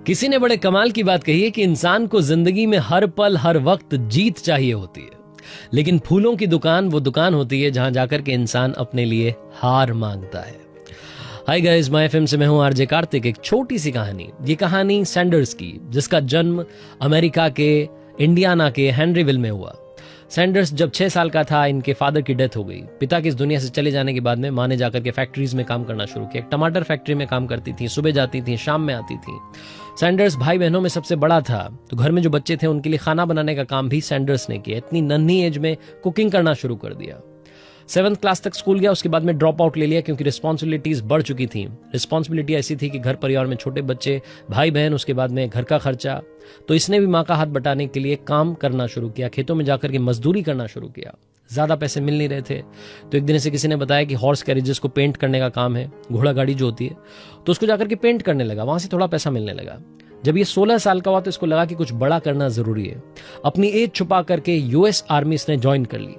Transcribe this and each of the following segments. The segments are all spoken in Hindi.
किसी ने बड़े कमाल की बात कही है कि इंसान को जिंदगी में हर पल हर वक्त जीत चाहिए होती है, लेकिन फूलों की दुकान वो दुकान होती है जहां जाकर के इंसान अपने लिए हार मांगता है। हाय गाइस, माय एफएम से मैं हूं आरजे कार्तिक। एक छोटी सी कहानी, ये कहानी सैंडर्स की, जिसका जन्म अमेरिका के इंडियाना के हेनरीविल में हुआ। सैंडर्स जब 6 साल का था, इनके फादर की डेथ हो गई। पिता के इस दुनिया से चले जाने के बाद में माँ ने जाकर के फैक्ट्रीज में काम करना शुरू किया। एक टमाटर फैक्ट्री में काम करती थी, सुबह जाती थी, शाम में आती थी। सैंडर्स भाई बहनों में सबसे बड़ा था, तो घर में जो बच्चे थे उनके लिए खाना बनाने का काम भी सैंडर्स ने किया। इतनी नन्ही एज में कुकिंग करना शुरू कर दिया। 7th क्लास तक स्कूल गया, उसके बाद में ड्रॉप आउट ले लिया क्योंकि रिस्पॉन्सिबिलिटीज बढ़ चुकी थी। रिस्पॉन्सिबिलिटी ऐसी थी कि घर परिवार में छोटे बच्चे, भाई बहन, उसके बाद में घर का खर्चा। तो इसने भी माँ का हाथ बटाने के लिए काम करना शुरू किया, खेतों में जाकर के मजदूरी करना शुरू किया। ज्यादा पैसे मिल नहीं रहे थे, तो एक दिन से किसी ने बताया कि हॉर्स कैरेजेस को पेंट करने का काम है, घोड़ा गाड़ी जो होती है, तो उसको जाकर के पेंट करने लगा। वहां से थोड़ा पैसा मिलने लगा। जब ये 16 साल का हुआ तो इसको लगा कि कुछ बड़ा करना जरूरी है। अपनी एज छुपा करके यूएस आर्मी इसने ज्वाइन कर ली।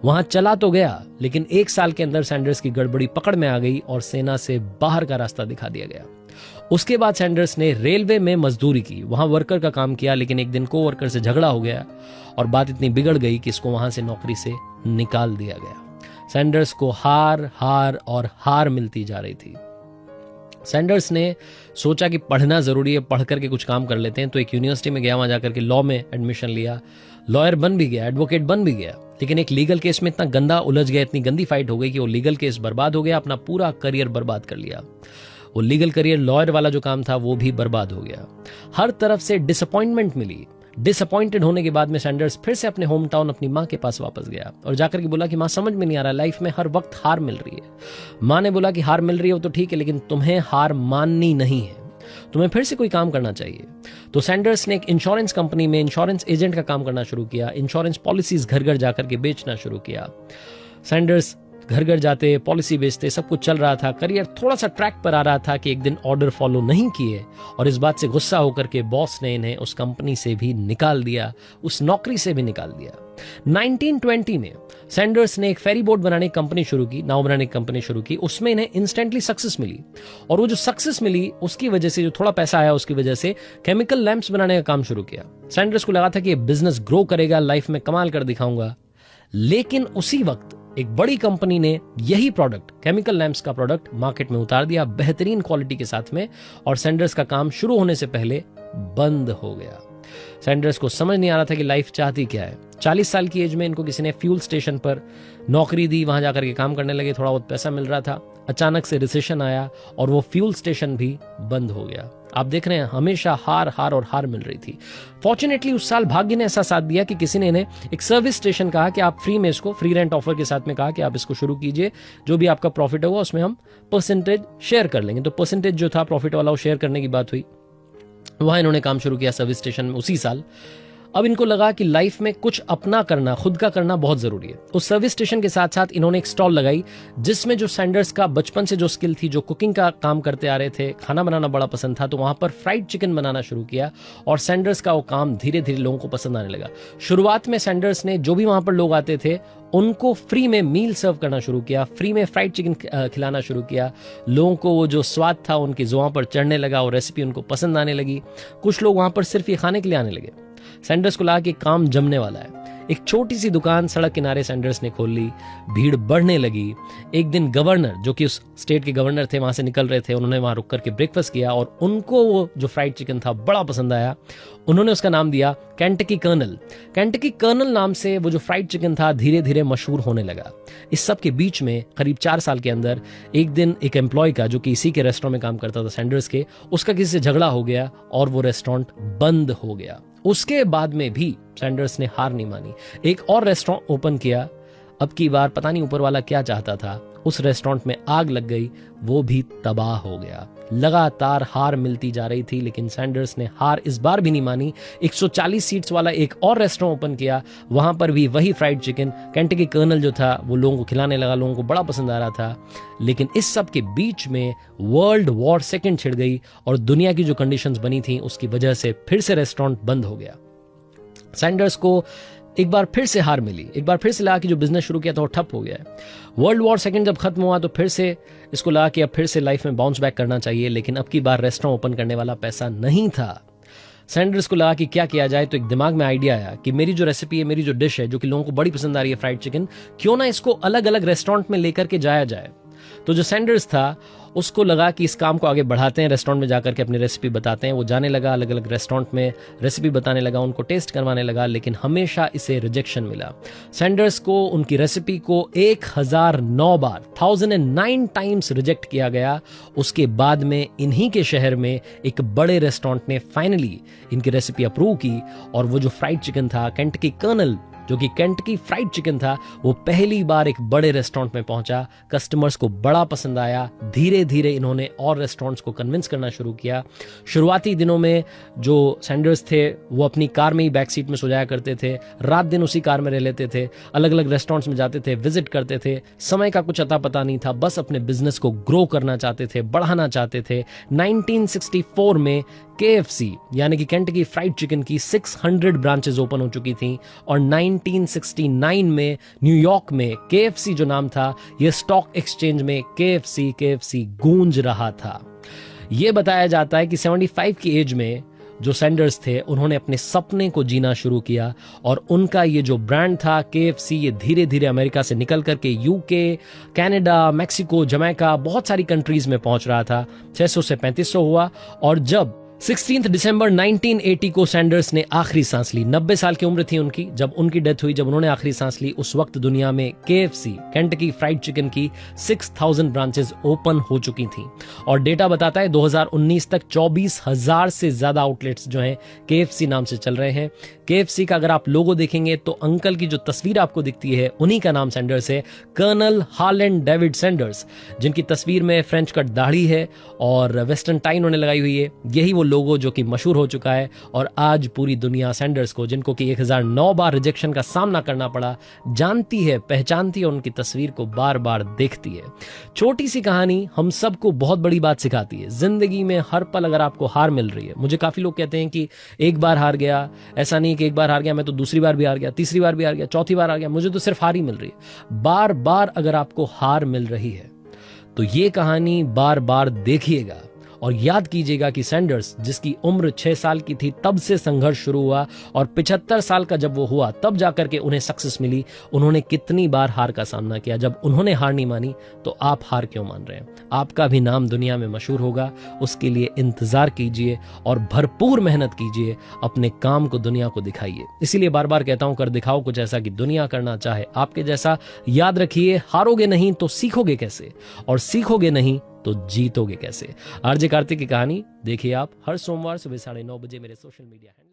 वहां चला तो गया, लेकिन 1 साल के अंदर सैंडर्स की गड़बड़ी पकड़ में आ गई और सेना से बाहर का रास्ता दिखा दिया गया। उसके बाद सैंडर्स ने रेलवे में मजदूरी की, वहां वर्कर का काम किया, लेकिन एक दिन को वर्कर से झगड़ा हो गया और बात इतनी बिगड़ गई कि इसको वहां से नौकरी से निकाल दिया गया। सैंडर्स को हार हार और हार मिलती जा रही थी। सैंडर्स ने सोचा कि पढ़ना जरूरी है, पढ़ करके कुछ काम कर लेते हैं, तो एक यूनिवर्सिटी में गया, वहां जाकर के लॉ में एडमिशन लिया। लॉयर बन भी गया, एडवोकेट बन भी गया, लेकिन एक लीगल केस में इतना गंदा उलझ गया, इतनी गंदी फाइट हो गई कि वो लीगल केस बर्बाद हो गया। अपना पूरा करियर बर्बाद कर लिया। वो लीगल करियर, लॉयर वाला जो काम था, वो भी बर्बाद हो गया। हर तरफ से डिसअपॉइंटमेंट मिली। डिसअपॉइंटेड होने के बाद में सैंडर्स फिर से अपने होम टाउन अपनी माँ के पास वापस गया और जाकर के बोला कि माँ, समझ में नहीं आ रहा, लाइफ में हर वक्त हार मिल रही है। माँ ने बोला कि हार मिल रही है वो तो ठीक है, लेकिन तुम्हें हार माननी नहीं है, तुम्हें फिर से कोई काम करना चाहिए। तो सैंडर्स ने एक इंश्योरेंस कंपनी में इंश्योरेंस एजेंट का काम करना शुरू किया। इंश्योरेंस पॉलिसीज घर घर जाकर के बेचना शुरू किया। सैंडर्स घर घर जाते, पॉलिसी बेचते, सब कुछ चल रहा था। करियर थोड़ा सा ट्रैक पर आ रहा था कि एक दिन ऑर्डर फॉलो नहीं किए और इस बात से गुस्सा होकर के बॉस ने इन्हें उस कंपनी से भी निकाल दिया, उस नौकरी से भी निकाल दिया। 1920 में सैंडर्स ने एक फेरी बोट बनाने की कंपनी शुरू की, नाव बनाने की कंपनी शुरू की। उसमें इन्हें इंस्टेंटली सक्सेस मिली और वो जो सक्सेस मिली उसकी वजह से, जो थोड़ा पैसा आया उसकी वजह से, केमिकल लैंप्स बनाने का काम शुरू किया। सैंडर्स को लगा था कि ये बिजनेस ग्रो करेगा, लाइफ में कमाल कर दिखाऊंगा। लेकिन उसी वक्त एक बड़ी कंपनी ने यही प्रोडक्ट, केमिकल लैंप्स का प्रोडक्ट, मार्केट में उतार दिया बेहतरीन क्वालिटी के साथ में, और सैंडर्स का काम शुरू होने से पहले बंद हो गया। सैंडर्स को समझ नहीं आ रहा था कि लाइफ चाहती क्या है। 40 साल की एज में इनको किसी ने फ्यूल स्टेशन पर नौकरी दी, वहां जाकर के काम करने लगे, थोड़ा बहुत पैसा मिल रहा था। अचानक से रिसेशन आया और वो फ्यूल स्टेशन भी बंद हो गया। आप देख रहे हैं, हमेशा हार हार और हार मिल रही थी। फॉर्चुनेटली उस साल भाग्य ने ऐसा साथ दिया कि किसी ने इन्हें एक सर्विस स्टेशन कहा कि आप फ्री में इसको, फ्री रेंट ऑफर के साथ में कहा कि आप इसको शुरू कीजिए, जो भी आपका प्रॉफिट होगा उसमें हम परसेंटेज शेयर कर लेंगे। तो परसेंटेज जो था प्रॉफिट वाला, वो शेयर करने की बात हुई। वहां इन्होंने काम शुरू किया सर्विस स्टेशन में उसी साल। अब इनको लगा कि लाइफ में कुछ अपना करना, खुद का करना बहुत जरूरी है। उस सर्विस स्टेशन के साथ साथ इन्होंने एक स्टॉल लगाई, जिसमें जो सैंडर्स का बचपन से जो स्किल थी, जो कुकिंग का काम करते आ रहे थे, खाना बनाना बड़ा पसंद था, तो वहां पर फ्राइड चिकन बनाना शुरू किया और सैंडर्स का वो काम धीरे धीरे लोगों को पसंद आने लगा। शुरुआत में सैंडर्स ने जो भी वहां पर लोग आते थे उनको फ्री में मील सर्व करना शुरू किया, फ्री में फ्राइड चिकन खिलाना शुरू किया। लोगों को वो जो स्वाद था उनकी जुबान पर चढ़ने लगा, और रेसिपी उनको पसंद आने लगी। कुछ लोग वहां पर सिर्फ ये खाने के लिए आने लगे। सैंडर्स को लगा कि काम जमने वाला है। एक छोटी सी दुकान सड़क किनारे सैंडर्स ने खोल ली। भीड़ बढ़ने लगी। एक दिन गवर्नर, जो कि उस स्टेट के गवर्नर थे, वहां से निकल रहे थे, उन्होंने वहां रुक करके ब्रेकफास्ट किया और उनको वो जो फ्राइड चिकन था बड़ा पसंद आया। उन्होंने उसका नाम दिया केंटकी कर्नल। केंटकी कर्नल नाम से वो जो फ्राइड चिकन था धीरे धीरे मशहूर होने लगा। इस सब के बीच में करीब 4 साल के अंदर एक दिन एक एम्प्लॉय का, जो कि इसी के रेस्टोरेंट में काम करता था सैंडर्स के, उसका किसी से झगड़ा हो गया और वो रेस्टोरेंट बंद हो गया। उसके बाद में भी सैंडर्स ने हार नहीं मानी, एक और रेस्टोरेंट ओपन किया। अब की बार पता नहीं ऊपर वाला क्या चाहता था, उस रेस्टोरेंट में आग लग गई, वो भी तबाह हो गया। लगातार हार मिलती जा रही थी, लेकिन सैंडर्स ने हार इस बार भी नहीं मानी। 140 सीट्स वाला एक और रेस्टोरेंट ओपन किया, वहां पर भी वही फ्राइड चिकन, केंटकी कर्नल जो था वो लोगों को खिलाने लगा, लोगों को बड़ा पसंद आ रहा था। लेकिन इस सब के बीच में वर्ल्ड वॉर सेकेंड छिड़ गई और दुनिया की जो कंडीशंस बनी थी उसकी वजह से फिर से रेस्टोरेंट बंद हो गया। सैंडर्स को एक बार फिर से हार मिली, एक बार फिर से लगा कि जो बिजनेस शुरू किया था वो ठप हो गया है। वर्ल्ड वॉर सेकंड जब खत्म हुआ तो फिर से इसको लगा कि अब फिर से लाइफ में बाउंस बैक करना चाहिए, लेकिन अब की बार रेस्टोरेंट ओपन करने वाला पैसा नहीं था। सैंडर्स को लगा कि क्या किया जाए, तो एक दिमाग में आइडिया आया कि मेरी जो रेसिपी है, मेरी जो डिश है जो कि लोगों को बड़ी पसंद आ रही है, फ्राइड चिकन, क्यों ना इसको अलग अलग रेस्टोरेंट में लेकर के जाया जाए। तो जो सैंडर्स था उसको लगा कि इस काम को आगे बढ़ाते हैं, रेस्टोरेंट में जाकर के अपनी रेसिपी बताते हैं। वो जाने लगा, अलग अलग रेस्टोरेंट में रेसिपी बताने लगा, उनको टेस्ट करवाने लगा, लेकिन हमेशा इसे रिजेक्शन मिला। सैंडर्स को उनकी रेसिपी को 1009 बार 1009 टाइम्स रिजेक्ट किया गया। उसके बाद में इन्हीं के शहर में एक बड़े रेस्टोरेंट ने फाइनली इनकी रेसिपी अप्रूव की, और वो जो फ्राइड चिकन था, केंटकी कर्नल, जो कि केंटकी फ्राइड चिकन था, वो पहली बार एक बड़े रेस्टोरेंट में पहुंचा। कस्टमर्स को बड़ा पसंद आया। धीरे धीरे इन्होंने और रेस्टोरेंट्स को कन्विंस करना शुरू किया। शुरुआती दिनों में जो सैंडर्स थे वो अपनी कार में ही बैक सीट में सो जाया करते थे, रात दिन उसी कार में रह लेते थे, अलग अलग रेस्टोरेंट्स में जाते थे, विजिट करते थे। समय का कुछ अता पता नहीं था, बस अपने बिजनेस को ग्रो करना चाहते थे, बढ़ाना चाहते थे। 1964 में KFC यानी कि केंटकी फ्राइड चिकन की 600 ब्रांचेस ओपन हो चुकी थी, और 1969 में न्यूयॉर्क में KFC जो नाम था, ये स्टॉक एक्सचेंज में KFC गूंज रहा था। यह बताया जाता है कि 75 की एज में जो सैंडर्स थे उन्होंने अपने सपने को जीना शुरू किया, और उनका ये जो ब्रांड था KFC, ये धीरे धीरे अमेरिका से निकल करके UK, कनाडा, मैक्सिको, जमैका, बहुत सारी कंट्रीज में पहुंच रहा था। 600 से 3500 हुआ, और जब 16 दिसंबर 1980 को सैंडर्स ने आखिरी सांस ली, 90 साल की उम्र थी उनकी जब उनकी डेथ हुई, जब उन्होंने आखिरी सांस ली, उस वक्त दुनिया में KFC केंटकी फ्राइड चिकन की 6000 ब्रांचेस ओपन हो चुकी थी। और डेटा बताता है 2019 तक 24,000 से ज्यादा आउटलेट्स जो हैं KFC नाम से चल रहे हैं। KFC का अगर आप लोगो देखेंगे तो अंकल की जो तस्वीर आपको दिखती है उन्हीं का नाम सैंडर्स है, कर्नल हार्लैंड डेविड सैंडर्स, जिनकी तस्वीर में फ्रेंच कट दाढ़ी है और वेस्टर्न टाई उन्होंने लगाई हुई है। यही वो लोगो जो कि मशहूर हो चुका है, और आज पूरी दुनिया सैंडर्स को, जिनको कि 1009 बार रिजेक्शन का सामना करना पड़ा, जानती है, पहचानती है, उनकी तस्वीर को बार बार देखती है। छोटी सी कहानी हम सबको बहुत बड़ी बात सिखाती है। जिंदगी में हर पल अगर आपको हार मिल रही है, मुझे काफी लोग कहते हैं कि एक बार हार गया, ऐसा नहीं कि एक बार हार गया, मैं तो दूसरी बार भी हार गया, तीसरी बार भी हार गया, चौथी बार हार गया, मुझे तो सिर्फ हार ही मिल रही है। बार बार अगर आपको हार मिल रही है तो ये कहानी बार बार देखिएगा, और याद कीजिएगा कि सैंडर्स, जिसकी उम्र 6 साल की थी तब से संघर्ष शुरू हुआ, और 75 साल का जब वो हुआ तब जाकर के उन्हें सक्सेस मिली। उन्होंने कितनी बार हार का सामना किया। जब उन्होंने हार नहीं मानी तो आप हार क्यों मान रहे हैं? आपका भी नाम दुनिया में मशहूर होगा। उसके लिए इंतजार कीजिए और भरपूर मेहनत कीजिए, अपने काम को दुनिया को दिखाइए। इसीलिए बार बार कहता हूं, कर दिखाओ कुछ ऐसा कि दुनिया करना चाहे आपके जैसा। याद रखिए, हारोगे नहीं तो सीखोगे कैसे, और सीखोगे नहीं तो जीतोगे कैसे। आरजे कार्तिक की कहानी देखिए आप हर सोमवार सुबह 9:30 बजे मेरे सोशल मीडिया हैंडल